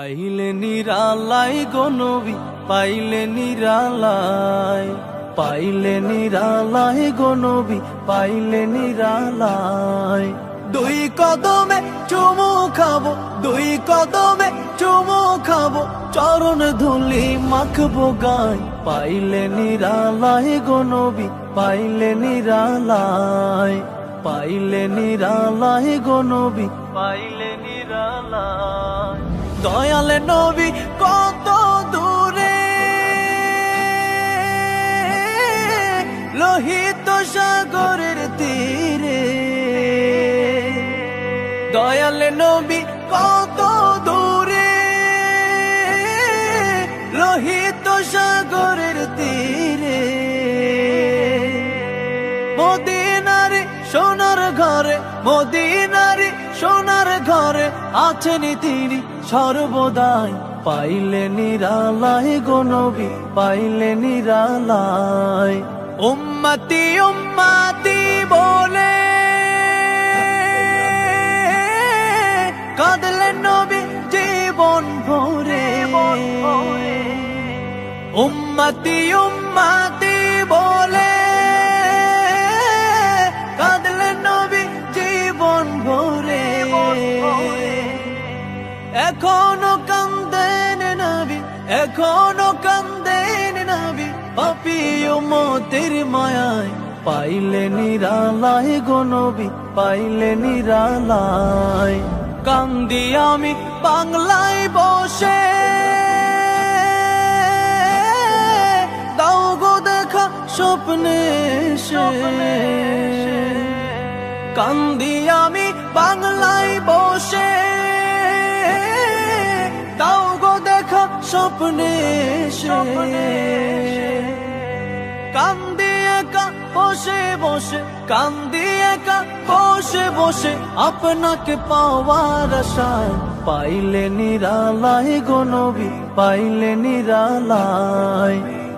পাইলে নিরালাই গো নবী, পাইলে নিরালাই, পাইলে নিরালাই গো নবী, পাইলে নিরালাই। দুই কদমে চুমু খাবো, দুই কদমে চুমু খাবো, চরণ ধুলি মাখবো গায়। পাইলে নিরালাই গো নবী, পাইলে নিরালাই, পাইলে নিরালাই গো নবী, পাইলে নিরালাই। দয়াল নবী কত দূরে, লোহিত সাগরের তীরে। দয়াল নবী কত দূরে, লোহিত সাগরের তীরে। মদিনারে সোনার ঘরে, মদিনারে সোনার ঘরে আছেন তিনি সর্বদাই। পাইলে নিরালাই গো নবী, পাইলে নিরালাই। উম্মতি উম্মতি বলে কাঁদলেন নবী জীবন ভরে। উম্মতি উম্মতি বলে কাঁদলেন নবী জীবন ভরে। এখনো কান্দেন নবী, এখনো কান্দেন নবী, পাপী উম্মতের মায়ায়। পাইলে নিরালাই গো নবী, পাইলে নিরালাই। কান্দি আমি বাংলায় বসে, দাও গো দেখা স্বপ্নে এসে। কান্দি আমি বাংলায় বসে, দাও গো দেখা স্বপ্নে এসে। কান্দি একা বসে বসে, কান্দি একা বসে বসে, আপনাকে পাওয়ার আশায়। পাইলে নিরালাই গো নবী, পাইলে নিরালাই,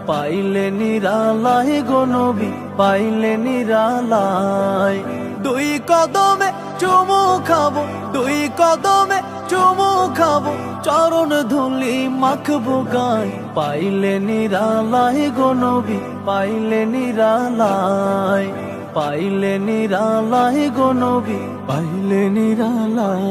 পাইলে নিরালাই গো নবী, পাইলে নিরালাই। দুই কদমে চুমু খাবো, দুই কদমে চুমু খাবো, চরণ ধুলি মাখবো গায়। পাইলে নিরালাই গো নবী, পাইলে নিরালাই, পাইলে নিরালাই গো নবী, পাইলে নিরালাই।